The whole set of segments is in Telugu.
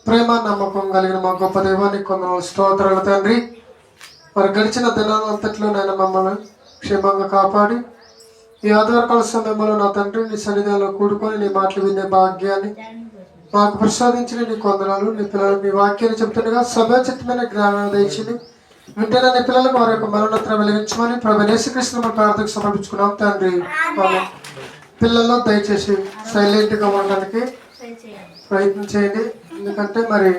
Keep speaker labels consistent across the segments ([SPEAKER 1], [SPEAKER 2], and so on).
[SPEAKER 1] ప్రేమ నమ్మకం కలిగిన మా గొప్ప దైవానికి కొందరు స్తోత్రాలు తండ్రి. మరి గడిచిన దినాలంతట్లో నేను మమ్మల్ని క్షేమంగా కాపాడి ఈ ఆదివారకాల సమయంలో నా తండ్రి నీ సన్నిధిలో కూడుకొని నీ మాటలు వినే భాగ్యాన్ని మాకు ప్రసాదించిన నీ కొందనాలు. నీ పిల్లలు నీ వాక్యాన్ని చెప్తుండగా సమయోచితమైన జ్ఞానాన్ని దయచింది వింటనే నీ పిల్లలకు వారి యొక్క మరణత్రం వెలిగించమని ప్రభు యేసుక్రీస్తు ప్రార్థనకు సమర్పించుకున్నాం తండ్రి. పిల్లలు దయచేసి సైలెంట్గా ఉండడానికి ప్రయత్నం చేయండి. ఎందుకంటే మరి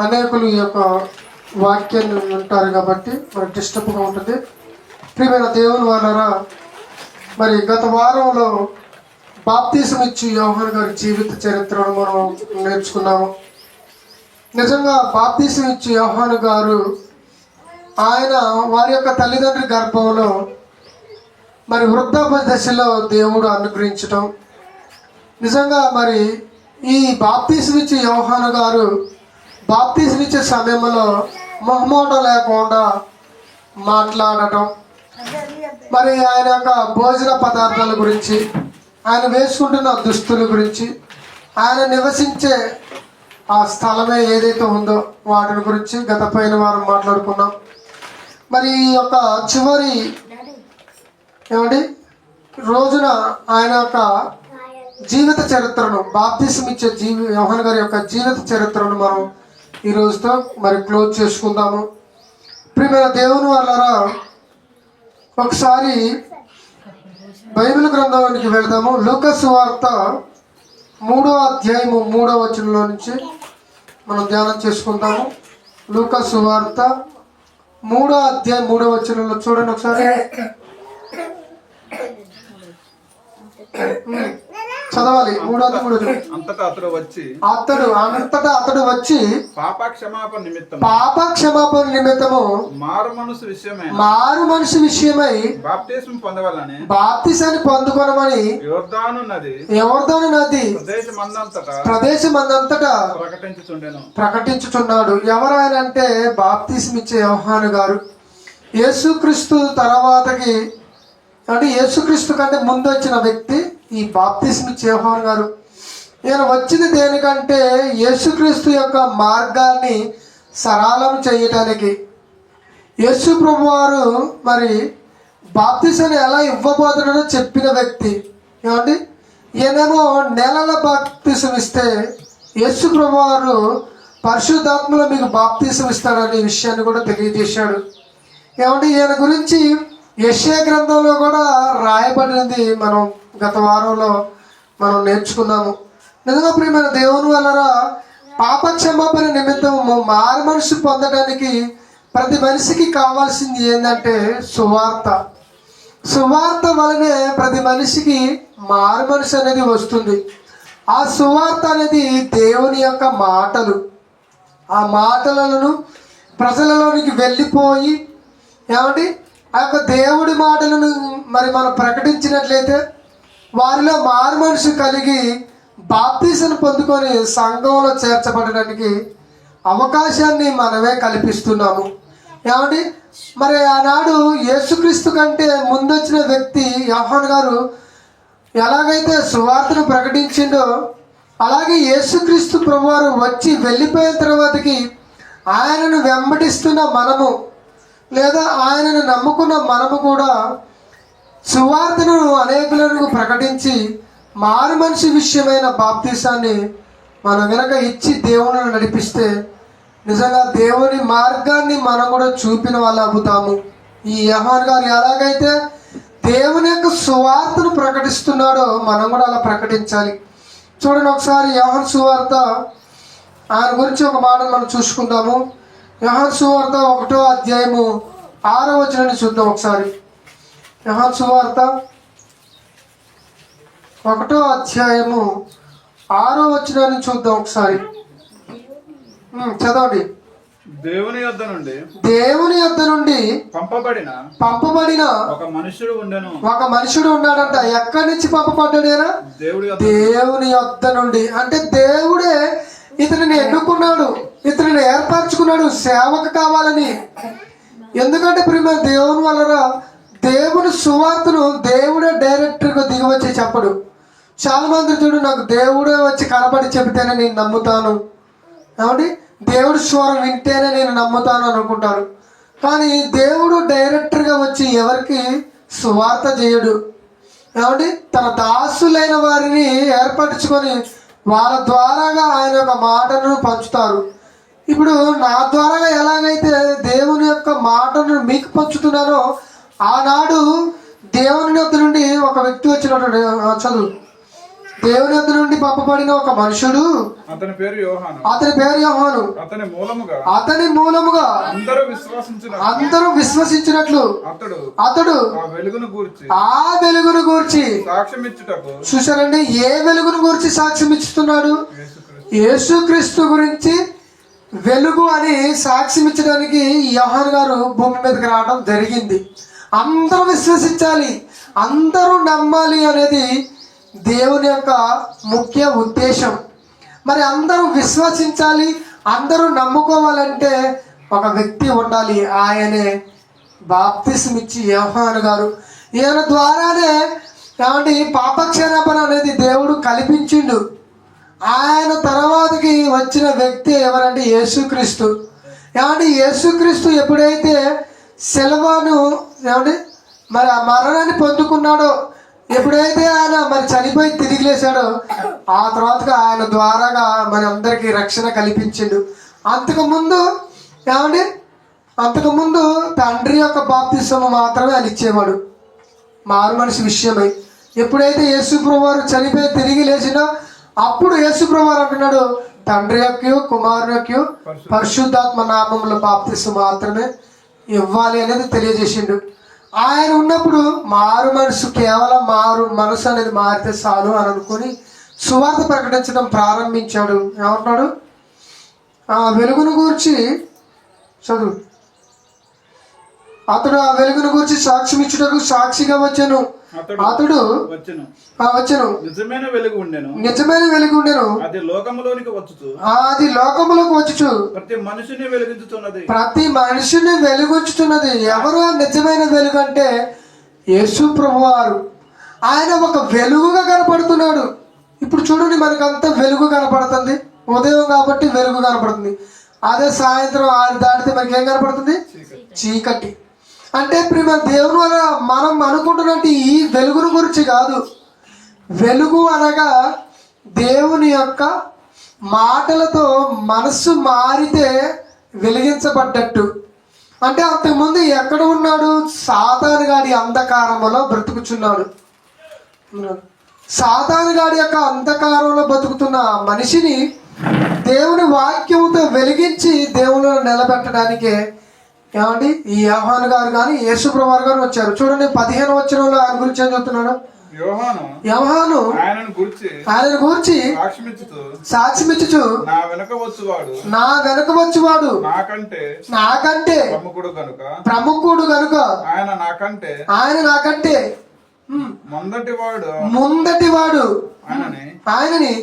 [SPEAKER 1] అనేకులు ఈ యొక్క వాక్యాన్ని ఉంటారు కాబట్టి మరి డిస్టర్బ్గా ఉంటుంది. ప్రియమైన దేవుని వాళ్ళరా, మరి గత వారంలో బాప్తీసం ఇచ్చి యోహాను గారి జీవిత చరిత్రను మనం నేర్చుకున్నాము. నిజంగా బాప్తీసం ఇచ్చి యోహాను గారు ఆయన వారి యొక్క తల్లిదండ్రుల గర్భంలో మరి వృద్ధాప్య దశలో దేవుడు అనుగ్రహించటం. నిజంగా మరి ఈ బాప్తీసం ఇచ్చే యోహాను గారు బాప్తీసం ఇచ్చే సమయంలో మొహమాట లేకుండా మాట్లాడటం, మరి ఆయన యొక్క భోజన పదార్థాల గురించి, ఆయన వేసుకుంటున్న దుస్తుల గురించి, ఆయన నివసించే ఆ స్థలమే ఏదైతే ఉందో వాటిని గురించి గత పైన వారం మాట్లాడుకున్నాం. మరి ఈ యొక్క చివరి రోజున ఆయన యొక్క జీవిత చరిత్రను, బాప్తిసం ఇచ్చే యోహాను గారి యొక్క జీవిత చరిత్రను మనం ఈ రోజుతో మరి క్లోజ్ చేసుకుందాము. ప్రియమైన దేవుని వాళ్ళరా, ఒకసారి బైబిల్ గ్రంథానికి వెళ్దాము. లూకా సువార్త 3వ అధ్యాయము 3వ వచనంలో నుంచి మనం ధ్యానం చేసుకుందాము. లూకా సువార్త 3వ అధ్యాయం 3వ వచనంలో చూడండి ఒకసారి. చదవాలి.
[SPEAKER 2] అంతటా
[SPEAKER 1] అతడు వచ్చి
[SPEAKER 2] పాప క్షమాపణ నిమిత్తము మారు మనసు విషయమై
[SPEAKER 1] బాప్తిసాన్ని పొందుకొనమని యోర్దాను నది ప్రదేశమందంతటా ప్రకటించుచున్నాడు. ఎవరాయనంటే బాప్తిసం ఇచ్చే యోహాను గారు. యేసుక్రీస్తు తర్వాతకి అంటే యేసుక్రీస్తు కంటే ముందు వచ్చిన వ్యక్తి ఈ బాప్తిసం ఇచ్చే యోహాను గారు. ఈయన వచ్చింది దేనికంటే యేసుక్రీస్తు యొక్క మార్గాన్ని సరళం చేయటానికి. యేసు ప్రభు వారు మరి బాప్తిసాన్ని ఎలా ఇవ్వబోతున్నాడో చెప్పిన వ్యక్తి. ఏమండి, ఈయనేమో నెలల బాప్తిసం ఇస్తే యేసు ప్రభు వారు పరిశుద్ధాత్మలో మీకు బాప్తిసం ఇస్తాడనే విషయాన్ని కూడా తెలియజేశాడు. ఏమంటే ఈయన గురించి యెషయా గ్రంథంలో కూడా రాయబడినది మనం గత వారంలో మనం నేర్చుకున్నాము. నిజంగా ప్రియమైన దేవుని వలన పాప క్షమాపణ నిమిత్తము మారు మనసు పొందడానికి ప్రతి మనిషికి కావాల్సింది ఏంటంటే సువార్త. సువార్త వలనే ప్రతి మనిషికి మారు మనసు అనేది వస్తుంది. ఆ సువార్త అనేది దేవుని యొక్క మాటలు. ఆ మాటలను ప్రజలలోనికి వెళ్ళిపోయి ఏమండి ఆ యొక్క దేవుడి మాటలను మరి మనం ప్రకటించినట్లయితే వారిలో మారు మనసు కలిగి బాప్తిసం పొందుకొని సంఘంలో చేర్చబడడానికి అవకాశాన్ని మనమే కల్పిస్తున్నాము. ఏమండి, మరి ఆనాడు యేసుక్రీస్తు కంటే ముందొచ్చిన వ్యక్తి యోహాను గారు ఎలాగైతే సువార్తను ప్రకటించిండో అలాగే యేసుక్రీస్తు ప్రభువారు వచ్చి వెళ్ళిపోయిన తర్వాతకి ఆయనను వెంబడిస్తున్న మనము లేదా ఆయనను నమ్ముకున్న మనము కూడా సువార్తను అనేకులకు ప్రకటించి మారు మనిషి విషయమైన బాప్తీసాన్ని మనం గనక ఇచ్చి దేవుని నడిపిస్తే నిజంగా దేవుని మార్గాన్ని మనం కూడా చూపిన వాళ్ళు అవుతాము. ఈ యోహాను గారు ఎలాగైతే దేవుని యొక్క సువార్తను ప్రకటిస్తున్నాడో మనం కూడా అలా ప్రకటించాలి. చూడండి ఒకసారి యోహాను సువార్త ఆయన గురించి ఒక మాట మనం చూసుకుందాము. యోహాను సువార్త 1వ అధ్యాయము 6వ వచనాన్ని చూద్దాం ఒకసారి. యోహాను సువార్త 1వ అధ్యాయము 6వ వచనాన్ని చూద్దాం ఒకసారి. చదవండి.
[SPEAKER 2] దేవుని యొద్ద నుండి పంపబడిన ఒక మనుషుడు ఉన్నాడంట. ఎక్కడి నుంచి పంపబడ్డాడేనా? దేవుని యొద్ద నుండి. అంటే దేవుడే ఇతనిని ఎన్నుకున్నాడు, ఇతనిని ఏర్పరచుకున్నాడు సేవకు కావాలని. ఎందుకంటే ప్రియమైన దేవుని వలన దేవుని సువార్తను దేవుడే డైరెక్టర్గా దిగివచ్చి చెప్పడు. చాలా మంది చూడు, నాకు దేవుడే వచ్చి కనబడి చెబితేనే నేను నమ్ముతాను,
[SPEAKER 1] ఏమండి దేవుడు స్వరం వింటేనే నేను నమ్ముతాను అనుకుంటారు. కానీ దేవుడు డైరెక్టర్గా వచ్చి ఎవరికి సువార్త చేయడు. ఏమండి తన దాసులైన వారిని ఏర్పరచుకొని వాళ్ళ ద్వారాగా ఆయన యొక్క మాటను పంచుతారు. ఇప్పుడు నా ద్వారాగా ఎలాగైతే దేవుని యొక్క మాటను మీకు పంచుతున్నానో, ఆనాడు దేవుని యొద్ద నుండి ఒక వ్యక్తి వచ్చినటువంటి చదువు, దేవుని యొద్ద నుండి పంపబడిన ఒక మనుషుడు, అతని పేరు యోహాను. అతని మూలముగా అందరూ విశ్వసించినట్లు అతడు ఆ వెలుగును గూర్చి చూశారండి. ఏ వెలుగును గూర్చి సాక్ష్యం ఇస్తున్నాడు? యేసుక్రీస్తు గురించి వెలుగు అని సాక్ష్యం ఇచ్చడానికి యోహాను గారు భూమి మీదకి రావడం జరిగింది. అందరూ విశ్వసించాలి, అందరూ నమ్మాలి అనేది దేవుని యొక్క ముఖ్య ఉద్దేశం. మరి అందరూ విశ్వసించాలి, అందరూ నమ్ముకోవాలంటే ఒక వ్యక్తి ఉండాలి. ఆయనే బాప్తిస్మిచ్చి యోహాను గారు. ఈయన ద్వారానే ఏమంటే పాపక్షమాపణ అనేది దేవుడు కల్పించిండు. ఆయన తర్వాతకి వచ్చిన వ్యక్తి ఎవరంటే యేసుక్రీస్తు. ఏమంటే యేసుక్రీస్తు ఎప్పుడైతే సిలువను ఏమంటే మరి ఆ మరణాన్ని పొందుకున్నాడో, ఎప్పుడైతే ఆయన మరి చనిపోయి తిరిగి లేచాడో, ఆ తర్వాతగా ఆయన ద్వారాగా మన అందరికీ రక్షణ కల్పించిండు. అంతకుముందు ఏమండి అంతకుముందు తండ్రి యొక్క బాప్తిస్మం మాత్రమే ఆయన ఇచ్చేవాడు మారు మనిషి విషయమై. ఎప్పుడైతే యేసుప్రభువు వారు చనిపోయి తిరిగి లేచినో అప్పుడు యేసుప్రభువు వారు అంటున్నాడు, తండ్రి యొక్క కుమారుని యొక్క పరిశుద్ధాత్మ నామంలో బాప్తిస్మం మాత్రమే ఇవ్వాలి అనేది తెలియజేసిండు. ఆయన ఉన్నప్పుడు మారు మనసు, కేవలం మారు మనసు అనేది మారితే చాలు అని అనుకుని సువార్త ప్రకటించడం ప్రారంభించాడు. ఏమంటున్నాడు? ఆ వెలుగును గూర్చి చదువు. అతడు ఆ వెలుగును గురించి సాక్ష్యం ఇచ్చుటకు సాక్షిగా వచ్చాను. అతడు వచ్చెను నిజమైన వెలుగు ఉండెను. అది లోకములోకి వచ్చుచు ప్రతి మనిషిని వెలుగుంచుతున్నది. ఎవరు నిజమైన వెలుగు అంటే యేసు ప్రభువారు. ఆయన ఒక వెలుగుగా కనపడుతున్నాడు. ఇప్పుడు చూడండి, మనకంతా వెలుగు కనపడుతుంది. ఉదయం కాబట్టి వెలుగు కనపడుతుంది. అదే సాయంత్రం 6 దాటితే మనకి ఏం కనపడుతుంది? చీకటి. అంటే ప్రేమ దేవుని వల్ల మనం అనుకుంటున్నట్టు ఈ వెలుగును గురించి కాదు. వెలుగు అనగా దేవుని యొక్క మాటలతో మనస్సు మారితే వెలిగించబడ్డట్టు. అంటే అంతకుముందు ఎక్కడ ఉన్నాడు? సాతాను గాడి అంధకారంలో బ్రతుకుచున్నాడు. సాతాను గాడి యొక్క అంధకారంలో బతుకుతున్న మనిషిని దేవుని వాక్యంతో వెలిగించి దేవుని నిలబెట్టడానికే ఏమండి ఈ యోహాను గారు కానీ యేసుప్రభువు గారు వచ్చారు. చూడండి 15వ వచనంలో ఆయన గురించి ఏం చెప్తున్నాడు? యోహాను ఆయనను గూర్చి సాక్ష్యమిచ్చుచు నా వెనక వచ్చువాడు నాకంటే ప్రముఖుడు గనుక ఆయన నాకంటే ముందటివాడు ఆయనని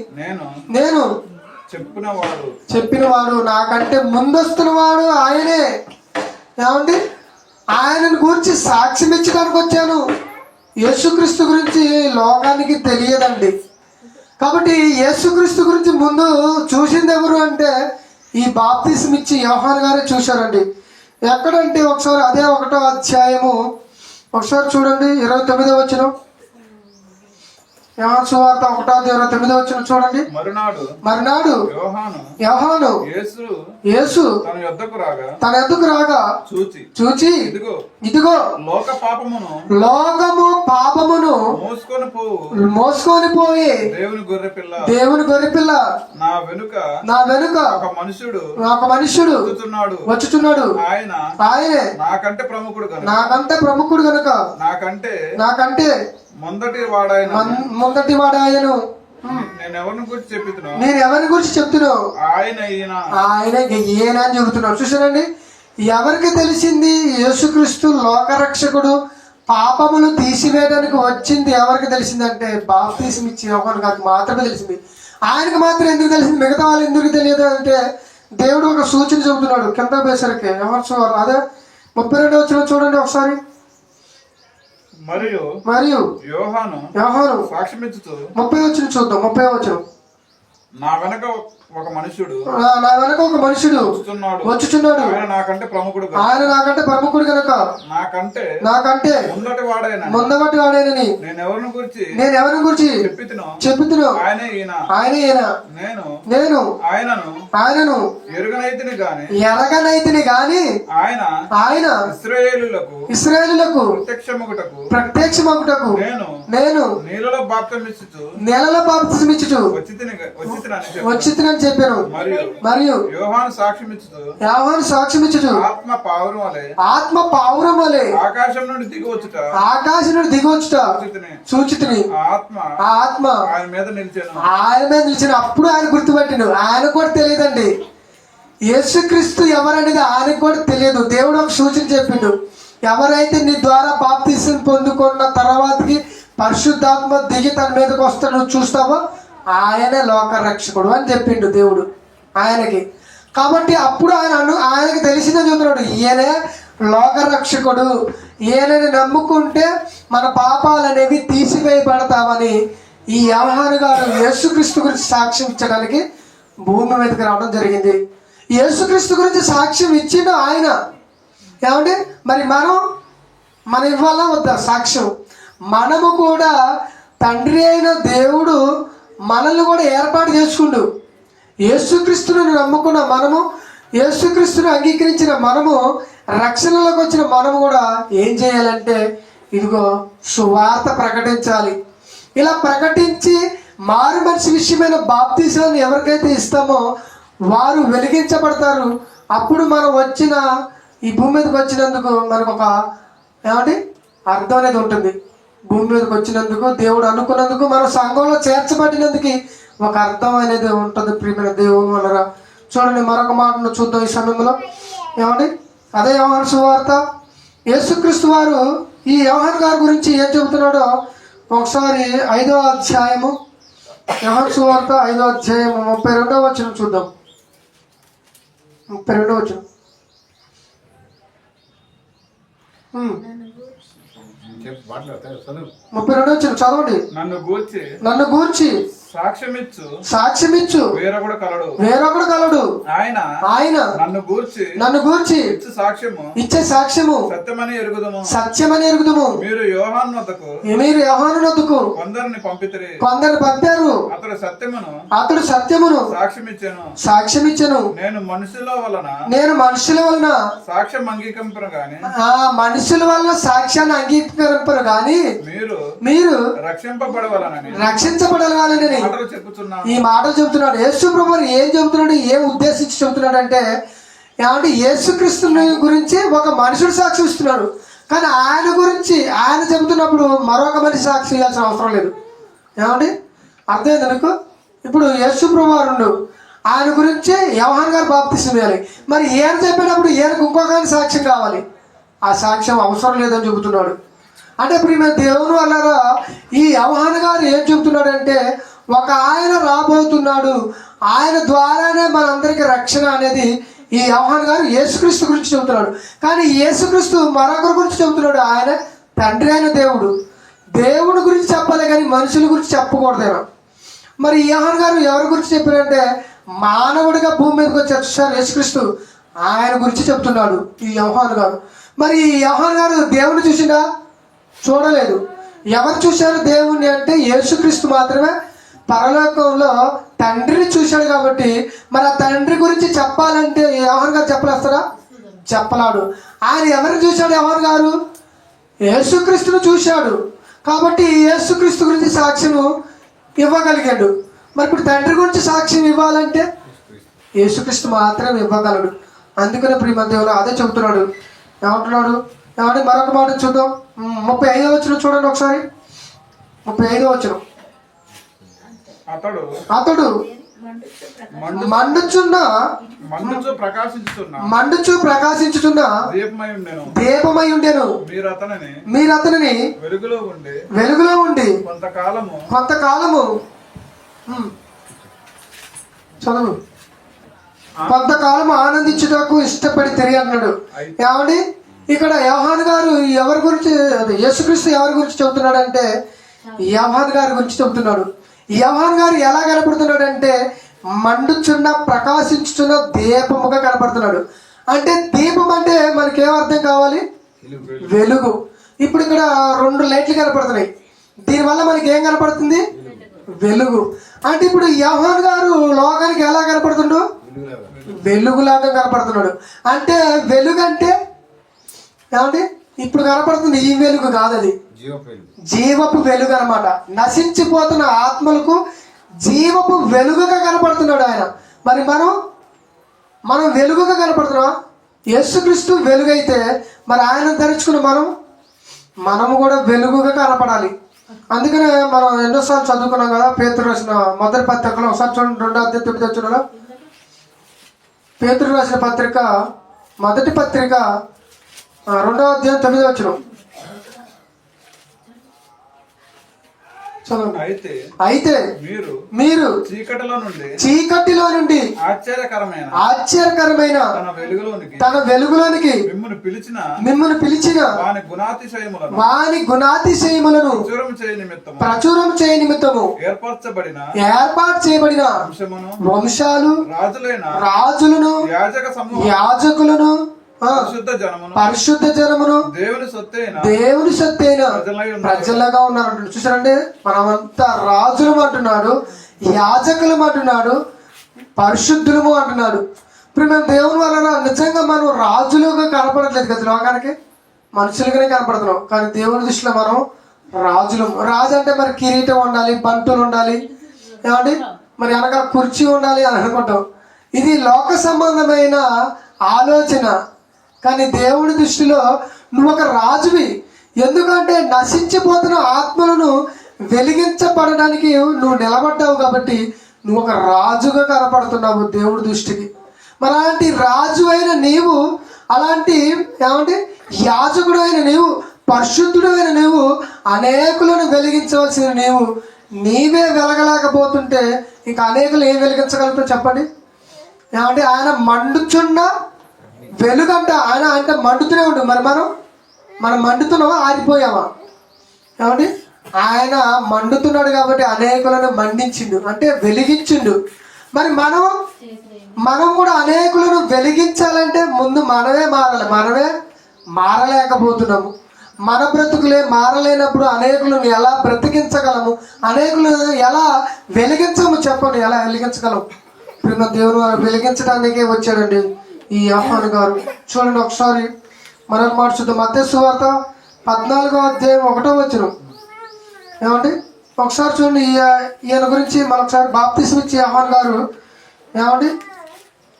[SPEAKER 1] నేను చెప్పినవాడు నాకంటే ముందొస్తున్నవాడు ఆయనే. ఏమండి ఆయనను గురించి సాక్ష్యం ఇచ్చడానికి వచ్చాను. యేసుక్రీస్తు గురించి లోకానికి తెలియదండి. కాబట్టి యేసుక్రీస్తు గురించి ముందు చూసింది ఎవరు అంటే ఈ బాప్తిస్మం ఇచ్చి యోహాను గారే చూశారండి. ఎక్కడంటే ఒకసారి అదే 1వ అధ్యాయము ఒకసారి చూడండి 29వ వచనం. యోహాను సువార్త 1:29 వచనం చూడండి. మరునాడు యోహాను యేసు తన యొద్దకు రాగా చూచి ఇదిగో లోకము పాపమును మోసుకొని పోయి దేవుని గొర్రెపిల్ల నా వెనుక ఒక మనుషుడు వచ్చుచున్నాడు. ఆయనే నాకంటే ప్రముఖుడు గనుక నాకంటే మొదటి వాడాయను. నేను ఎవరిని గురించి చెప్తున్నావు? ఆయన ఈయన అని చెబుతున్నాడు. చూసారండి, ఎవరికి తెలిసింది యేసుక్రీస్తు లోకరక్షకుడు, పాపములు తీసివేయడానికి వచ్చింది ఎవరికి తెలిసిందంటే బాప్తిస్మం ఇచ్చి యోహాను గారికి మాత్రమే తెలిసింది. ఆయనకు మాత్రం ఎందుకు తెలిసింది, మిగతా వాళ్ళు ఎందుకు తెలియదు అంటే దేవుడు ఒక సూచన చెబుతున్నాడు. కింద బేసరికి అదే 32వ వచనం చూడండి ఒకసారి. మరియు యోహాను సాక్ష్యమిచ్చుచు 30వ వచనం చూద్దాం. 30వ వచనం
[SPEAKER 2] నా వెనక ఒక మనుషుడు
[SPEAKER 1] వచ్చుచున్నాడు.
[SPEAKER 2] ఆయన నాకంటే
[SPEAKER 1] ప్రముఖుడు కనుక నాకంటే ముందటి వాడేనని
[SPEAKER 2] నేను ఎవరిని గురించి
[SPEAKER 1] చెప్పుతును. ఆయన నేను ఆయనను ఎరగనైతిని గాని ఆయన ఇశ్రాయేలులకు ప్రత్యక్షమగుటకు నేను నేలలో బాప్తిసమిచ్చుచు వచ్చితినని చెప్పాను. మరియు యోహాను సాక్ష్యం ఇచ్చుచు ఆత్మ పావురం వలె ఆకాశం నుండి దిగి వచ్చుట సూచితిని. ఆ ఆత్మ ఆయన మీద నిలిచిన. అప్పుడు ఆయన గుర్తుపట్టిండు. ఆయన కూడా తెలియదండి యేసుక్రీస్తు ఎవరనేది ఆయనకు కూడా తెలియదు. దేవుడు ఒక సూచన చెప్పిండు. ఎవరైతే నీ ద్వారా బాప్తిసం పొందుకున్న తర్వాతకి పరిశుద్ధాత్మ దిగి తన మీదకి వస్తాడు, నువ్వు చూస్తావో ఆయనే లోక రక్షకుడు అని చెప్పిండు దేవుడు ఆయనకి. కాబట్టి అప్పుడు ఆయనకి తెలిసిందని చెబుతున్నాడు, ఈయనే లోక రక్షకుడు, ఈయనని నమ్ముకుంటే మన పాపాలు అనేవి తీసివేయబడతామని ఈ యోహాను గారు యేసుక్రీస్తు గురించి సాక్ష్యం ఇచ్చడానికి భూమి మీదకి రావడం జరిగింది. యేసుక్రీస్తు గురించి సాక్ష్యం ఇచ్చిండు ఆయన. ఏమంటే మరి మనం ఇవ్వాలా వద్దా సాక్ష్యం? మనము కూడా తండ్రి అయిన దేవుడు మనల్ని కూడా ఏర్పాటు చేసుకుండు. యేసుక్రీస్తును నమ్ముకున్న మనము, యేసుక్రీస్తును అంగీకరించిన మనము, రక్షణలోకి వచ్చిన మనము కూడా ఏం చేయాలంటే ఇదిగో సువార్త ప్రకటించాలి. ఇలా ప్రకటించి మారు మనిషి విషయమైన బాప్తిసాన్ని ఎవరికైతే ఇస్తామో వారు వెలిగించబడతారు. అప్పుడు మనం ఈ భూమి మీదకి వచ్చినందుకు మనకు ఒక అర్థం అనేది ఉంటుంది. భూమి మీదకి వచ్చినందుకు, దేవుడు అనుకున్నందుకు, మనం సంఘంలో చేర్చబడినందుకు ఒక అర్థం అనేది ఉంటుంది. ప్రియమైన దేవుడు వలన చూడండి, మరొక మాటను చూద్దాం ఈ సమయంలో. అదే యోహాను సువార్త. యేసుక్రీస్తు వారు ఈ యోహాను గారి గురించి ఏం చెబుతున్నాడో ఒకసారి 5వ అధ్యాయము, యోహాను సువార్త 5వ అధ్యాయము 32వ వచనం చూద్దాం. 32వ వచనం. 32వ వచనం చదవండి. నన్ను గూర్చి సాక్ష్యమిచ్చు వేరొకడు కలడు. ఆయన నన్ను గూర్చి ఇచ్చే సాక్ష్యము సత్యమని ఎరుగుదుము. మీరు యోహాను నొద్దకు కొందరిని పంపారు. అతడు సత్యమును సాక్ష్యమిచ్చెను. నేను మనుషుల వలన సాక్ష్యం అంగీకరింపరు గాని మనుషుల వలన సాక్ష్యాన్ని అంగీకరింపరు గాని మీరు రక్షించబడాలని ఈ మాటలు చెబుతున్నాడు. యేసు ప్రభువు ఏం చెబుతున్నాడు, ఏం ఉద్దేశించి చెబుతున్నాడు అంటే యేసుక్రీస్తు గురించి ఒక మనుషుడు సాక్షి ఇస్తున్నాడు. కానీ ఆయన గురించి ఆయన చెబుతున్నప్పుడు మరొక మనిషి సాక్షి ఇవ్వాల్సిన అవసరం లేదు. అర్థమైంది నీకు? ఇప్పుడు యేసు ప్రభువు ఆయన గురించి యోహాను గారు బాప్తిసం ఇవ్వాలి. మరి ఈయన చెప్పేటప్పుడు ఈయనకు ఇంకొక సాక్ష్యం కావాలి. ఆ సాక్ష్యం అవసరం లేదని చెబుతున్నాడు. అంటే ప్రియమైన దేవుని వల్ల ఈ యోహాను గారు ఏం చెబుతున్నాడంటే ఒక ఆయన రాబోతున్నాడు, ఆయన ద్వారానే మనందరికీ రక్షణ అనేది ఈ యోహాను గారు యేసుక్రీస్తు గురించి చెబుతున్నాడు. కానీ యేసుక్రీస్తు మరొకరి గురించి చెబుతున్నాడు. ఆయన తండ్రి అయిన దేవుడి గురించి చెప్పాలి కానీ మనుషుల గురించి చెప్పకూడదేమో. మరి యోహాను గారు ఎవరి గురించి చెప్పారంటే మానవుడిగా భూమి మీదకి వచ్చారు యేసుక్రీస్తు, ఆయన గురించి చెప్తున్నాడు ఈ యోహాను గారు. మరి ఈ యోహాను గారు దేవుని చూసిందా? చూడలేదు. ఎవరు చూశారు దేవుణ్ణి అంటే యేసుక్రీస్తు మాత్రమే పరలోకంలో తండ్రిని చూశాడు. కాబట్టి మరి ఆ తండ్రి గురించి చెప్పాలంటే యోహాను గారు చెప్పలేస్తారా? చెప్పలాడు. ఆయన ఎవరిని చూశాడు? యోహాను గారు యేసుక్రీస్తును చూశాడు. కాబట్టి యేసుక్రీస్తు గురించి సాక్ష్యం ఇవ్వగలిగాడు. మరి ఇప్పుడు తండ్రి గురించి సాక్ష్యం ఇవ్వాలంటే యేసుక్రీస్తు మాత్రం ఇవ్వగలడు. అందుకనే ప్రియమైన దేవుడు అదే చెబుతున్నాడు. ఏమంటున్నాడు? మరొక మాట చూద్దాం. 35వ వచనం చూడండి ఒకసారి. 35వ వచనం. అతడు మండుచు ప్రకాశించుచున్న దీపమై ఉండెను. మీరు అతనిని వెలుగులో ఉండి కొంతకాలము చదువు కొంతకాలం ఆనందించుటకు ఇష్టపడి తిరిగి అన్నాడు. ఇక్కడ యోహాను గారు ఎవరి గురించి, యేసుక్రీస్తు ఎవరి గురించి చెబుతున్నాడు అంటే యోహాను గారి గురించి చెబుతున్నాడు. యోహాను గారు ఎలా కనపడుతున్నాడు అంటే మండుచున్న ప్రకాశించుచున్న దీపముగా కనపడుతున్నాడు. అంటే దీపం అంటే మనకి ఏం అర్థం కావాలి? వెలుగు. ఇప్పుడు ఇక్కడ 2 లైట్లు కనపడుతున్నాయి, దీనివల్ల మనకి ఏం కనపడుతుంది? వెలుగు. అంటే ఇప్పుడు యోహాను గారు లోకానికి ఎలా కనపడుతుండో వెలుగులాగా కనపడుతున్నాడు. అంటే వెలుగు అంటే ఏమండి ఇప్పుడు కనపడుతుంది ఈ వెలుగు కాదు, అది జీవపు వెలుగు అన్నమాట. నశించిపోతున్న ఆత్మలకు జీవపు వెలుగుగా కనపడుతున్నాడు ఆయన. మరి మనం వెలుగుగా కనపడుతున్నాం. యేసుక్రీస్తు వెలుగైతే మరి ఆయన ధరించుకున్న మనము కూడా వెలుగుగా కనపడాలి. అందుకనే మనం ఎన్నోసార్లు చదువుకున్నాం కదా, పేతురు రాసిన మొదటి పత్రికలో. ఒకసారి చూడండి, 2వ అధ్యాయం 9వ వచనంలో. పేతురు రాసిన పత్రిక మొదటి పత్రిక 2వ అధ్యాయం 9వ వచనం చదవండి. అయితే మీరు చీకటిలో నుండి ఆశ్చర్యకరమైన తన వెలుగులోనికి మిమ్మల్ని పిలిచిన వాని గుణాతిశయములను ప్రచురం చేయ నిమిత్తము ఏర్పాటు చేయబడిన వంశాలు, రాజులను, యాజకులను, పరిశుద్ధ జనమును, దేవుని సొత్తైన ప్రజలుగా ఉన్నారు. చూసారండి, మనమంతా రాజులము అంటున్నాడు, యాజకులము అంటున్నాడు, పరిశుద్ధులము అంటున్నాడు. ఇప్పుడు మేము దేవుని వలన నిజంగా మనం రాజులుగా కనపడట్లేదు కదా లోకానికి, మనుషులుగానే కనపడుతున్నాం. కానీ దేవుని దృష్టిలో మనం రాజులము. రాజు అంటే మరి కిరీటం ఉండాలి, బంటులు ఉండాలి, ఏమండి మరి వెనకాల కుర్చీ ఉండాలి అని అనుకుంటాం. ఇది లోక సంబంధమైన ఆలోచన. కానీ దేవుడి దృష్టిలో నువ్వు ఒక రాజువి. ఎందుకంటే నశించిపోతున్న ఆత్మలను వెలిగించబడడానికి నువ్వు నిలబడ్డావు కాబట్టి నువ్వు ఒక రాజుగా కనపడుతున్నావు దేవుడి దృష్టికి. మరి అలాంటి రాజు అయిన నీవు, అలాంటి ఏమంటే యాజకుడు అయిన నీవు, పరిశుద్ధుడు అయిన నీవు, అనేకులను వెలిగించవలసిన నీవే వెలగలేకపోతుంటే ఇంకా అనేకులు ఏం వెలిగించగలుగుతావు చెప్పండి? ఏమంటే ఆయన మండుచున్న వెలుగంట. ఆయన అంటే మండుతూనే ఉండు. మరి మనం మండుతున్నావా, ఆరిపోయావా? ఏమండి ఆయన మండుతున్నాడు కాబట్టి అనేకులను మండించిండు, అంటే వెలిగించిండు. మరి మనం కూడా అనేకులను వెలిగించాలంటే ముందు మనమే మారాలి. మనమే మారలేకపోతున్నాము. మన బ్రతుకులే మారలేనప్పుడు అనేకులను ఎలా బ్రతికించగలము? అనేకులను ఎలా వెలిగించము చెప్పండి? ఎలా వెలిగించగలము? ఇప్పుడు దేవుని వారు వెలిగించడానికే వచ్చాడండి ఈ యోహాను గారు. చూడండి ఒకసారి మరొక మాట చూద్దాం. మత్తయి సువార్త 14వ అధ్యాయం 1వ వచనం. ఏమండి ఒకసారి చూడండి, ఈయన గురించి మరొకసారి బాప్తిస్మ ఇచ్చే యోహాను గారు ఏమండి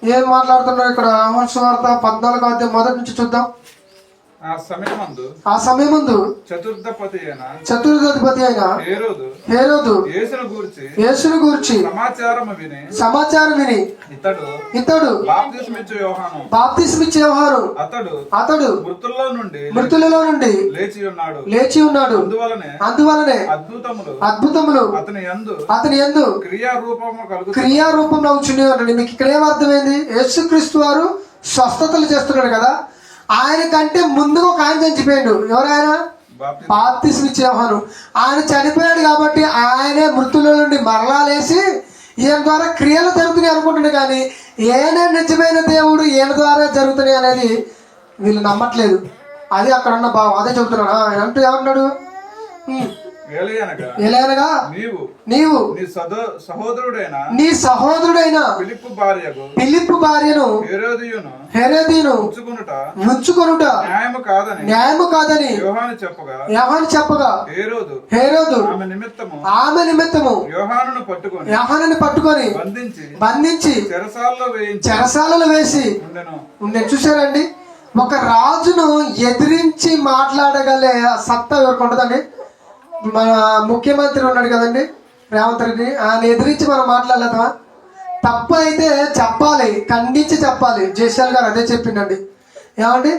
[SPEAKER 1] ఏం మాట్లాడుతున్నారు ఇక్కడ? యోహాను సువార్త 14వ అధ్యాయం 1 నుంచి చూద్దాం.
[SPEAKER 2] ఆ సమయమందు
[SPEAKER 1] చతుర్థపతి అయిన హేరోదు యేసును గూర్చి సమాచారం విని ఇతడు బాప్తిస్మిచ్చే యోహాను అతడు మృతులలో నుండి లేచి ఉన్నాడు. అందువలనే అద్భుతములు అతని యందు క్రియారూపంలో కూర్చుని. మీకు ఇక్కడ ఏమర్థమైంది? యేసుక్రీస్తు వారు స్వస్థతలు చేస్తున్నాడు కదా, ఆయన కంటే ముందుగా ఒక ఆయన చనిపోయాడు. ఎవరైనా? బాప్తిస్మ ఇచ్చే యోహాను. ఆయన చనిపోయాడు కాబట్టి ఆయనే మృతుల నుండి మరలా లేచి ఈయన ద్వారా క్రియలు జరుగుతున్నాయి అనుకుంటున్నాడు. కానీ ఈయన నిజమైన దేవుడు, ఈయన ద్వారా జరుగుతున్నాయి అనేది వీళ్ళు నమ్మట్లేదు. అది అక్కడ ఉన్న భావం. అదే చెబుతున్నాడు. ఆయన అంటూ ఏమన్నాడు? ఎలాగనగా నీవు నీ సహోదరుడైన ఫిలిప్పు భార్యను హేరోదియను ఉంచుకొనుట న్యాయము కాదని యోహాను చెప్పగా హేరోదు ఆమె నిమిత్తము యోహానుని పట్టుకొని బంధించి చెరసాలలో వేసి ఉండెను. చూసారండి, ఒక రాజును ఎదిరించి మాట్లాడగలే సత్తా ఎవరికి ఉంటుందండి? మన ముఖ్యమంత్రి ఉన్నాడు కదండి, రేవంత్ రెడ్డి. ఆయన ఎదిరించి మనం మాట్లాడలేదా? తప్పు అయితే చెప్పాలి, ఖండించి చెప్పాలి. జయశాల్ గారు అదే చెప్పిండండి. ఏమండి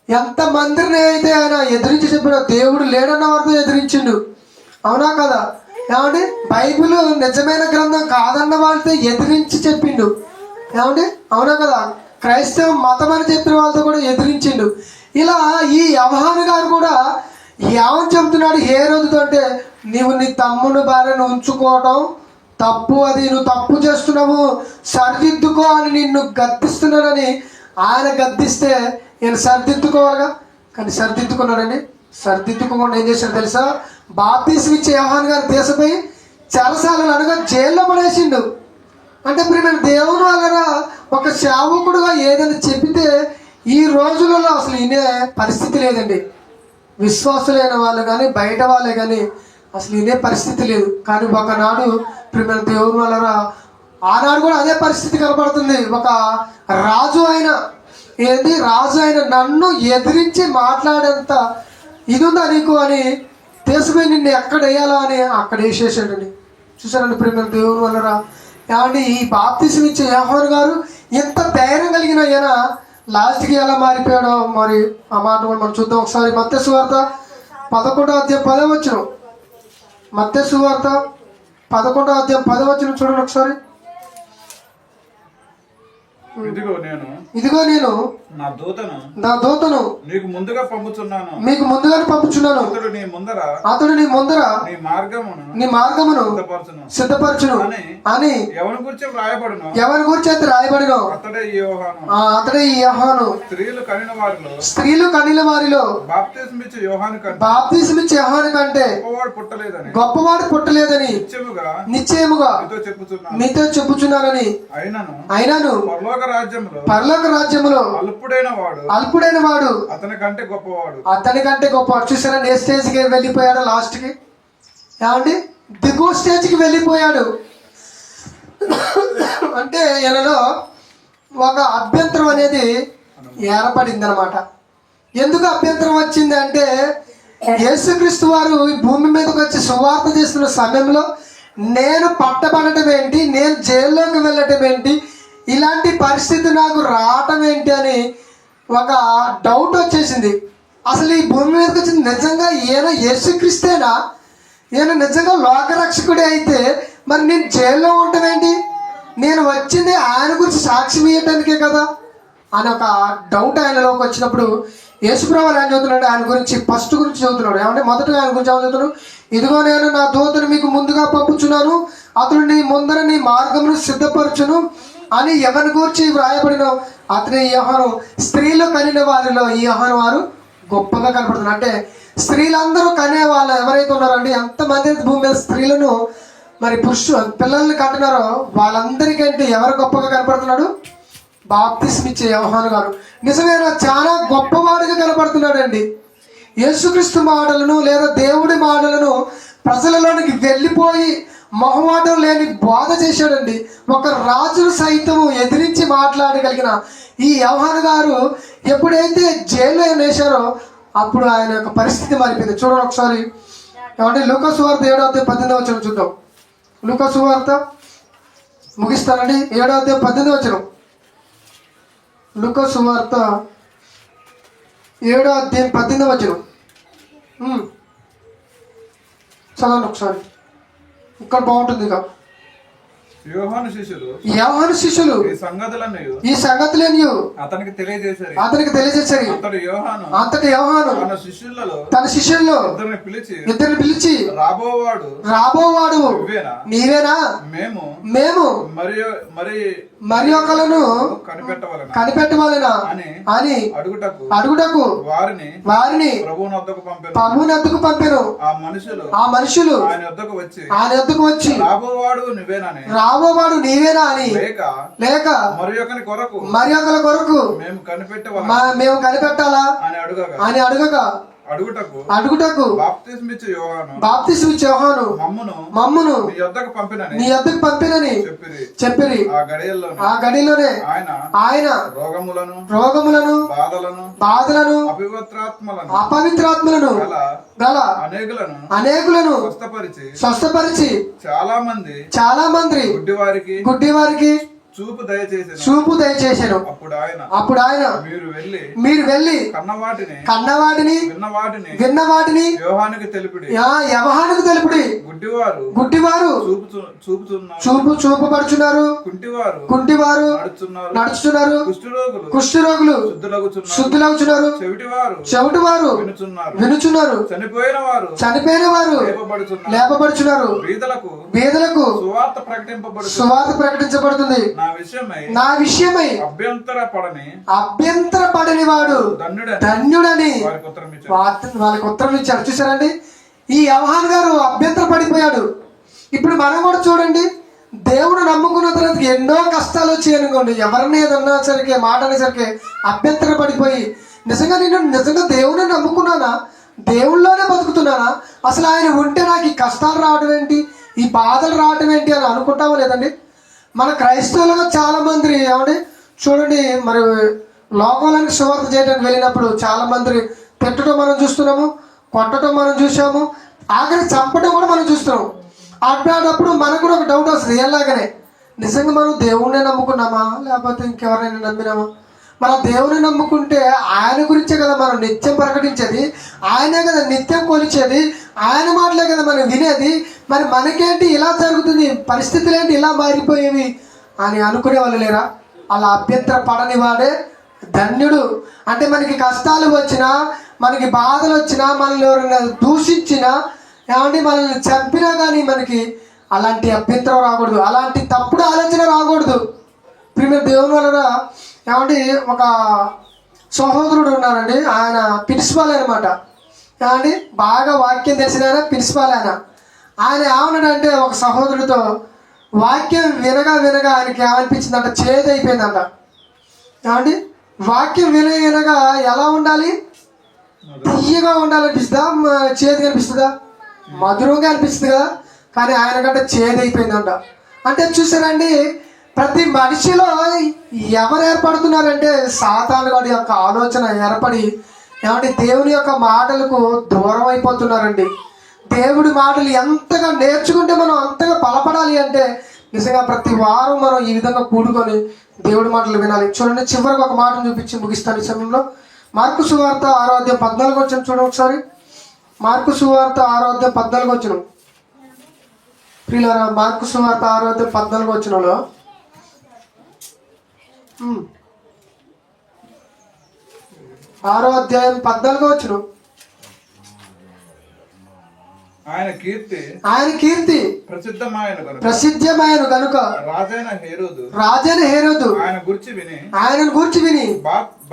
[SPEAKER 1] ఎంతమందిని అయితే ఆయన ఎదిరించి చెప్పాడో, దేవుడు లేడన్న వారితో ఎదిరించిండు. అవునా కదా? ఏమండి బైబిల్ నిజమైన గ్రంథం కాదన్న వాళ్ళతో ఎదిరించి చెప్పిండు. ఏమండి అవునా కదా? క్రైస్తవ మతం అని చెప్పిన వాళ్ళతో కూడా ఎదిరించిండు. ఇలా ఈ యోహాను గారు కూడా ఏమని చెబుతున్నాడు హేరోదుతో అంటే, నీవు నీ తమ్ముడు భార్యను ఉంచుకోవటం తప్పు అది, నువ్వు తప్పు చేస్తున్నావు, సరిదిద్దుకో అని నిన్ను గద్దిస్తున్నాడని ఆయన గద్దిస్తే నేను సరిదిద్దుకోవాలిగా. కానీ సరిదిద్దుకున్నాడండి. సరిదిద్దుకోకుండా ఏం చేశాడు తెలుసా? బాప్తిస్మం ఇచ్చే యోహాను గారు దేశపై చెరసాలలో అనగా జైల్లో పడేసిండు. అంటే ప్రియమైన దేవుని వలన ఒక సేవకుడుగా ఏదైనా చెబితే ఈ రోజులలో అసలు వినే పరిస్థితి లేదండి. విశ్వాసులైన వాళ్ళు కానీ బయట వాళ్ళే కానీ అసలు వినే పరిస్థితి లేదు. కానీ ఒకనాడు ప్రియమైన దేవుని వలన ఆనాడు కూడా అదే పరిస్థితి కనపడుతుంది. ఒక రాజు అయిన నన్ను ఎదిరించి మాట్లాడేంత ఇది ఉందా నీకు అని దేశమే నిన్ను ఎక్కడ వేయాలో అని అక్కడ వేసేసాడండి. చూసారండి ప్రియమైన దేవుని వలన. ఏమంటే ఈ బాప్తిస్మం ఇచ్చే యోహాను గారు ఎంత ధైర్యం కలిగిన ఈయన లాస్ట్కి ఎలా మారిపోయాడో మరి ఆ మాట మనం చూద్దాం ఒకసారి. మత్తయి సువార్త 11వ అధ్యాయం 10వ వచనం. మత్తయి సువార్త 11వ అధ్యాయం 10వ వచనం చూడండి ఒకసారి. ఇదిగో నేను
[SPEAKER 2] నా దూతను మీకు ముందుగానే పంపుచున్నాను. అతడు నీ ముందర నీ మార్గమును సిద్ధపరచును అని ఎవరి గురించి అయితే రాయబడినో అతడే ఈ యోహాను. స్త్రీలు కనిన వారిలో బాప్తిస్మం ఇచ్చే యోహాను కంటే గొప్పవాడు పుట్టలేదని నిశ్చయముగా మీతో చెప్పుచున్నానని. అయినను పరలోక రాజ్యములో అల్పుడైన వాడు అతని కంటే గొప్పవాడు. చూసారా ఏ స్టేజ్కి వెళ్ళిపోయాడు? లాస్ట్కి ఏమండి దిగువ స్టేజ్కి వెళ్ళిపోయాడు. అంటే ఈయనలో ఒక అభ్యంతరం అనేది ఏర్పడింది అనమాట. ఎందుకు అభ్యంతరం వచ్చింది అంటే యేసుక్రీస్తు వారు ఈ భూమి మీదకి వచ్చి సువార్త చేస్తున్న సమయంలో నేను పట్టబడటం ఏంటి, నేను జైల్లోకి వెళ్ళటం ఏంటి, ఇలాంటి పరిస్థితి నాకు రావటం ఏంటి అని ఒక డౌట్ వచ్చేసింది. అసలు ఈ భూమి మీదకి వచ్చింది నిజంగా ఈయన యేసుక్రీస్తేనా? ఈయన నిజంగా లోకరక్షకుడే అయితే మరి నేను జైల్లో ఉండటం ఏంటి? నేను వచ్చింది ఆయన గురించి సాక్ష్యం ఇవ్వటానికే కదా అని ఒక డౌట్ ఆయనలోకి వచ్చినప్పుడు యేసుప్రభువు ఆయన చదువుతున్నాడు, ఆయన గురించి ఫస్ట్ గురించి చదువుతున్నాడు. ఏమంటే మొదటగా ఆయన గురించి చదువుతున్నాడు. ఇదిగో నేను నా దూతను మీకు ముందుగా పంపుచున్నాను, అతడు నీ ముందర నీ మార్గమును సిద్ధపరచును అని ఎవరి గురించి వ్రాయబడిన అతని యోహాను. స్త్రీలు కనిన వారిలో ఈ యోహాను వారు గొప్పగా కనపడుతున్నారు. అంటే స్త్రీలందరూ కనే వాళ్ళు ఎవరైతే ఉన్నారండి, ఎంతమంది భూమి మీద స్త్రీలను మరి పిల్లల్ని కంటున్నారో వాళ్ళందరికంటే ఎవరు గొప్పగా కనపడుతున్నాడు? బాప్తిస్మం ఇచ్చే యోహాను గారు. నిజంగా చాలా గొప్పవాడిగా కనపడుతున్నాడు అండి. యేసుక్రీస్తు మాటలను లేదా దేవుడి మాటలను ప్రజలలోనికి వెళ్ళిపోయి మొహమాటం లేని బోధ చేశాడండి. ఒక రాజును సైతము ఎదిరించి మాట్లాడగలిగిన ఈ యోహాను గారు ఎప్పుడైతే జైల్లో వేశారో అప్పుడు ఆయన యొక్క పరిస్థితి మారిపోయింది. చూడండి ఒకసారి. ఏమంటే లూకా సువార్త 7వ అధ్యాయం 18వ వచనం చూద్దాం. లూకా సువార్త ముగిస్తానండి. 7వ అధ్యాయం 18వ వచనం. లూకా సువార్త 7వ అధ్యాయం 18వ వచనం చదవండి ఒకసారి. ఇక్కడ బాగుంటుంది. ఇక యోహాను శిష్యులు ఈ సంగతులన్నీ అతనికి తెలియజేశారు. అంతటి యోహాను తన శిష్యుల్లో ఇద్దరిని పిలిచి రాబోవాడు నీవేనా? మేము మరి ఒకలను కనిపెట్టవాలనా అని అడుగుటకు వారిని ప్రభువునొద్దకు పంపెను. ఆ మనుషులు ఆయన యొద్దకు వచ్చి రాబోవాడు నీవేనా అని లేక మరి ఒకరి కొరకు మేము కనిపెట్టాలా అని అడుగుటకు బాప్తిస్మం ఇచ్చే యోహాను మమ్మును నీ యొద్దకు పంపినని చెప్పిరి. ఆ గడిలోనే ఆయన రోగములను బాధలను అపవిత్రాత్మలను గల అనేకులను స్వస్థపరిచి చాలా మంది గుడ్డివారికి
[SPEAKER 1] చూపు దయచేసెను. అప్పుడు ఆయన మీరు వెళ్ళి కన్నవాటిని విన్న వాటిని యోహానుకు తెలుపుడి. గుడ్డివారు చూపబడుచున్నారు, కుంటివారు నడుచుచున్నారు, కుష్ఠరోగులు శుద్ధులవుచున్నారు, చెవిటివారు వినుచున్నారు, చనిపోయిన వారు లేపబడుచున్నారు, బీదలకు సువార్త ప్రకటించబడుతుంది. నా విషయమై అభ్యంతర పడని వాడు ధన్యుడని వాళ్ళకి ఉత్తరం ఇచ్చారు. చూసారండి, ఈ యోహాను గారు అభ్యంతర పడిపోయాడు. ఇప్పుడు మనం కూడా చూడండి, దేవుడు నమ్ముకున్న తర్వాత ఎన్నో కష్టాలు వచ్చి అనుకోండి, ఎవరిని ఏదన్నా సరికి మాట అనేసరికి అభ్యంతర పడిపోయి నిజంగా దేవుని నమ్ముకున్నానా, దేవుళ్ళలోనే బతుకుతున్నానా, అసలు ఆయన ఉంటే నాకు ఈ కష్టాలు రావడం ఏంటి, ఈ బాధలు రావడం ఏంటి అని అనుకుంటామో లేదండి. మన క్రైస్తవులుగా చాలా మంది ఏమండి చూడండి, మరి లోకాలకు సువార్త చేయడానికి వెళ్ళినప్పుడు చాలా మంది పెట్టడం మనం చూస్తున్నాము, కొట్టడం మనం చూసాము, ఆఖరి చంపడం కూడా మనం చూస్తున్నాము. అట్లాంటప్పుడు మనకు కూడా ఒక డౌట్ వస్తుంది, ఎలాగనే నిజంగా మనం దేవుణ్ణి నమ్ముకున్నామా లేకపోతే ఇంకెవరైనా నమ్మినామా? మన దేవుని నమ్ముకుంటే ఆయన గురించే కదా మనం నిత్యం ప్రకటించేది, ఆయనే కదా నిత్యం కొలిచేది, ఆయన మాటలే కదా మనం వినేది. మరి మనకేంటి ఇలా జరుగుతుంది, పరిస్థితులు ఏంటి ఇలా మారిపోయేవి అని అనుకునే వాళ్ళు లేరా? అలా అభ్యంతర పడని వాడే ధన్యుడు. అంటే మనకి కష్టాలు వచ్చినా, మనకి బాధలు వచ్చినా, మనల్ని ఎవరైనా దూషించినా, ఏమంటే మనల్ని చంపినా కానీ మనకి అలాంటి అభ్యంతరం రాకూడదు, అలాంటి తప్పుడు ఆలోచన రాకూడదు. ప్రియమైన దేవుని వలన ఏమంటే ఒక సహోదరుడు ఉన్నారండి, ఆయన ప్రిన్సిపాల్ అనమాట. ఏమండి బాగా వాక్యం తెలిసిన ఆయన ప్రిన్సిపాల్. ఆయన ఏమన్నాడంటే ఒక సహోదరుడితో వాక్యం వినగా ఆయనకి ఏమనిపించిందంట, చేదు అయిపోయిందంట. ఏమండి వాక్యం వినగా ఎలా ఉండాలి, తీయగా ఉండాలనిపిస్తుందా, చేదు అనిపిస్తుందా? మధురంగా అనిపిస్తుంది కదా, కానీ ఆయన కంటే చేదు అయిపోయిందంట. అంటే చూసారండి, ప్రతి మనిషిలో ఎవరు ఏర్పడుతున్నారంటే సాతాను వాడి యొక్క ఆలోచన ఏర్పడి ఏమంటే దేవుని యొక్క మాటలకు దూరం అయిపోతున్నారండి. దేవుడి మాటలు ఎంతగా నేర్చుకుంటే మనం అంతగా బలపడాలి అంటే నిజంగా ప్రతి వారం మనం ఈ విధంగా కూడుకొని దేవుడి మాటలు వినాలి. చూడండి, చివరికి ఒక మాటను చూపించి ముగిస్తాను ఈ సమయంలో. మార్కు సువార్త 6వ అధ్యాయం 14 వచ్చిన చూడండి ఒకసారి. మార్కు సువార్త 6వ అధ్యాయం 14 వచ్చిన ప్రియులారా, మార్కు సువార్త 6వ అధ్యాయం 14 వచ్చినలో 6వ అధ్యాయం 14 వచ్చిన
[SPEAKER 3] ఆయన
[SPEAKER 1] కీర్తి ప్రసిద్ధమైన కనుక రాజైన హేరోదు ఆయనను గూర్చి విని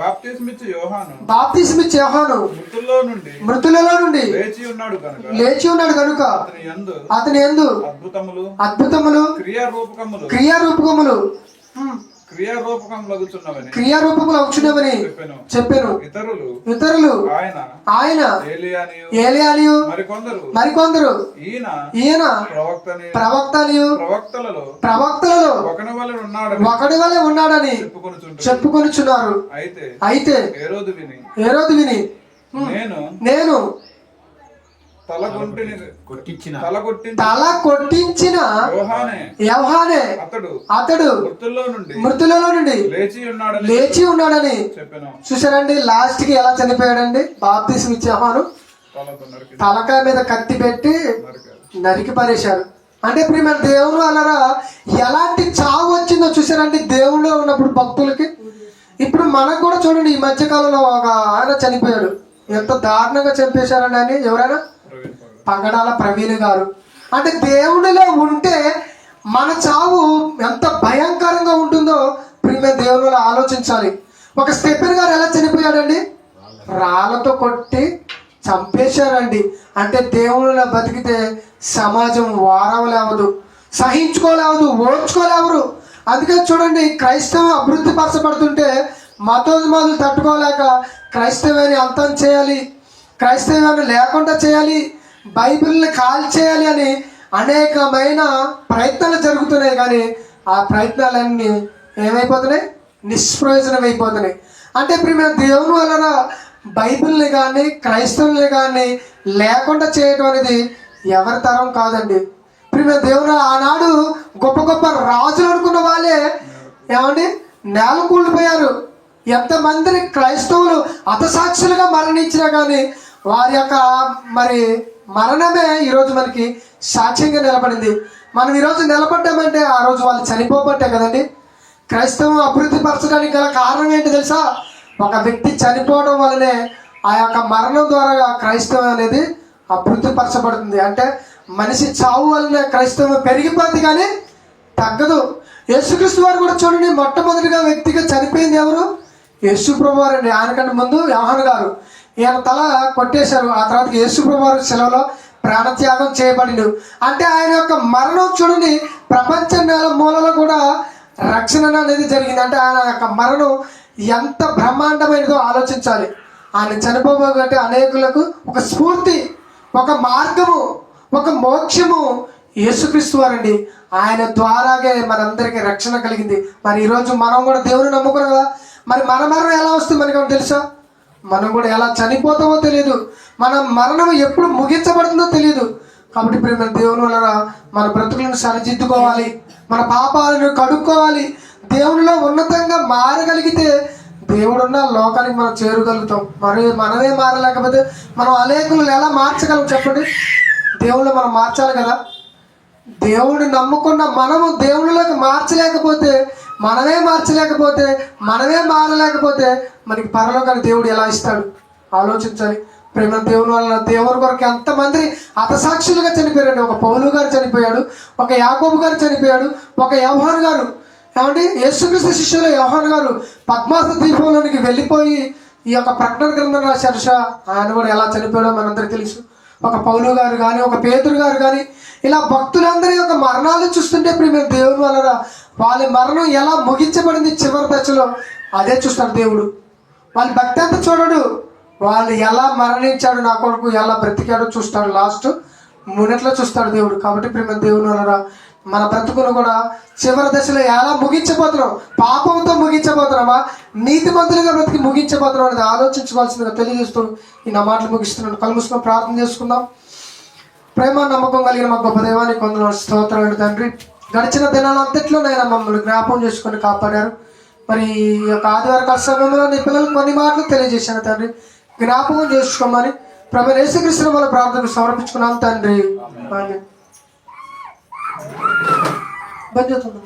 [SPEAKER 3] బాప్తిస్మిచ్చు
[SPEAKER 1] యోహాను మృతులలో నుండి లేచి ఉన్నాడు కనుక అతని యందు అద్భుతములు క్రియారూపకములు
[SPEAKER 3] క్రియారూపములు అవుచున్నవని
[SPEAKER 1] చెప్పాను. ఇతరులు ఆయన ఏలియానియు మరికొందరు ఈయన ప్రవక్తలలో ఒకడి వలె ఉన్నాడని చెప్పుకొనుచున్నారు. అయితే హేరోదు విని నేను తల కొట్టించిన యోహానే అతడు మృతులలో నుండి లేచి ఉన్నాడని చూసారండి. లాస్ట్ కి ఎలా చనిపోయాడండి? బాప్తిస్మం ఇచ్చే యోహాను తలకాయ మీద కత్తి పెట్టి నరికి పారేశారు. అంటే ప్రియమైన దేవుడు అలరా ఎలాంటి చావు వచ్చిందో చూసారండి దేవుళ్ళో ఉన్నప్పుడు భక్తులకి. ఇప్పుడు మనకు కూడా చూడండి, ఈ మధ్యకాలంలో ఒక ఆయన చనిపోయాడు. ఎంత దారుణంగా చంపేశారండి ఆయన. ఎవరైనా పగడాల ప్రవీణ్ గారు. అంటే దేవుడిలో ఉంటే మన చావు ఎంత భయంకరంగా ఉంటుందో ప్రియమైన దేవునిలో ఆలోచించాలి. ఒక స్టెఫెన్ గారు ఎలా చనిపోయాడండి? రాళ్ళతో కొట్టి చంపేశారండి. అంటే దేవునిలో బతికితే సమాజం వారవలేవదు, సహించుకోలేవదు, ఓర్చుకోలేవరు. అందుకే చూడండి, క్రైస్తవం అభివృద్ధి పరచబడుతుంటే మతోన్మాదులు తట్టుకోలేక క్రైస్తవాన్ని అంతం చేయాలి, క్రైస్తవాన్ని లేకుండా చేయాలి, బైబిల్ని కాల్చేయాలి అని అనేకమైన ప్రయత్నాలు జరుగుతున్నాయి. కానీ ఆ ప్రయత్నాలన్నీ ఏమైపోతున్నాయి? నిష్ప్రయోజనం అయిపోతున్నాయి. అంటే ప్రియమైన దేవుని వలన బైబిల్ని కానీ క్రైస్తవుల్ని కానీ లేకుండా చేయడం అనేది ఎవరి తరం కాదండి. ప్రియమైన దేవుని ఆనాడు గొప్ప గొప్ప రాజులు అనుకున్న వాళ్ళే
[SPEAKER 2] ఏమండి నేల కూలిపోయారు. ఎంతమందిని క్రైస్తవులు హతసాక్షులుగా మరణించినా కానీ వారి యొక్క మరి మరణమే ఈరోజు మనకి సాక్ష్యంగా నిలబడింది. మనం ఈరోజు నిలబడ్డామంటే ఆ రోజు వాళ్ళు చనిపోబట్టే కదండి. క్రైస్తవం అభివృద్ధి పరచడానికి గల కారణం ఏంటి తెలుసా? ఒక వ్యక్తి చనిపోవడం వల్లనే ఆ యొక్క మరణం ద్వారా క్రైస్తవం అనేది అభివృద్ధి పరచబడుతుంది. అంటే మనిషి చావు వలన క్రైస్తవం పెరిగిపోతుంది కానీ తగ్గదు. యేసుక్రీస్తు వారు కూడా చూడండి, మొట్టమొదటిగా వ్యక్తిగా చనిపోయింది ఎవరు? యేసు ప్రభు వారండి. ఆయనకంటే ముందు యోహాను గారు. ఈయన తల కొట్టేశారు. ఆ తర్వాత యేసు ప్రభు వారు సెలవులో ప్రాణత్యాగం చేయబడిండు. అంటే ఆయన యొక్క మరణం చూడండి, ప్రపంచ నెల మూలలో కూడా రక్షణ అనేది జరిగింది. అంటే ఆయన యొక్క మరణం ఎంత బ్రహ్మాండమైనదో ఆలోచించాలి. ఆయన చనిపోబోతే అనేకులకు ఒక స్ఫూర్తి, ఒక మార్గము, ఒక మోక్షము యేసుక్రీస్తు వారండి. ఆయన ద్వారాగే మనందరికీ రక్షణ కలిగింది. మరి ఈరోజు మనం కూడా దేవుని నమ్ముకున్నాం కదా. మరి మన మరణం ఎలా వస్తుంది మనకు తెలుసా? మనం కూడా ఎలా చనిపోతామో తెలియదు. మన మరణం ఎప్పుడు ముగించబడుతుందో తెలియదు. కాబట్టి ఇప్పుడు మన దేవుని వలన మన బ్రతుకులను సరిదిద్దుకోవాలి, మన పాపాలను కడుక్కోవాలి. దేవునిలో ఉన్నతంగా మారగలిగితే దేవుడున్న లోకానికి మనం చేరగలుగుతాం. మరి మనమే మారలేకపోతే మనం అనేకులను ఎలా మార్చగలం చెప్పండి? దేవుళ్ళు మనం మార్చాలి కదా. దేవుడిని నమ్ముకున్న మనము దేవుళ్ళకి మార్చలేకపోతే, మనమే మారలేకపోతే మనకి పరలోకాన్ని దేవుడు ఎలా ఇస్తాడు? ఆలోచించాలి. ప్రేమ దేవుని వల్ల దేవుని కొరకు ఎంతమంది హతసాక్షులుగా చనిపోయారండి. ఒక పౌలు గారు చనిపోయాడు, ఒక యాకోబు గారు చనిపోయాడు, ఒక యోహాను గారు. ఏమండి యేసుక్రీస్తు శిష్యులు యోహాను గారు పద్మాస ద్వీపంలోనికి వెళ్ళిపోయి ఈ యొక్క ప్రకటన గ్రంథం రాశారు. ఆయన కూడా ఎలా చనిపోయాడో మనందరికీ తెలుసు. ఒక పౌలు గారు కానీ, ఒక పేతురు గారు కానీ, ఇలా భక్తులందరి యొక్క మరణాలు చూస్తుంటే ప్రేమ దేవుని వలన వాళ్ళ మరణం ఎలా ముగించబడింది చివరి దశలో అదే చూస్తాడు దేవుడు. వాళ్ళ భక్తి అంతా చూడడు, వాళ్ళు ఎలా మరణించాడు, నా కొడుకు ఎలా బ్రతికాడో చూస్తాడు. లాస్ట్ మినిట్లో చూస్తాడు దేవుడు. కాబట్టి ప్రేమ దేవుని వలన మన బ్రతుకును కూడా చివరి దశలో ఎలా ముగించబోతున్నాం? పాపంతో ముగించబోతున్నామా, నీతిమంతులుగా బ్రతికి ముగించబోతున్నాం అనేది ఆలోచించుకోవాల్సిందిగా తెలియజేస్తూ ఈ నా మాటలు ముగిస్తున్నాను. కళ్ళు మూసుకొని ప్రార్థన చేసుకుందాం. ప్రేమ నమ్మకం కలిగిన మా గొప్ప దేవానికి వందనాలు, స్తోత్రాలు తండ్రి. గడిచిన దినాలంతట్లో నాయన మమ్మల్ని జ్ఞాపకం చేసుకొని కాపాడారు. మరి ఈ యొక్క ఆదివారం సమయంలో నీ పిల్లలకు కొన్ని మాటలు తెలియజేశాను తండ్రి. జ్ఞాపకం చేసుకోమని ప్రభు యేసుక్రీస్తు వల్ల ప్రార్థనకు సమర్పించుకున్నాం తండ్రి. బంద్ చేస్తున్నాం.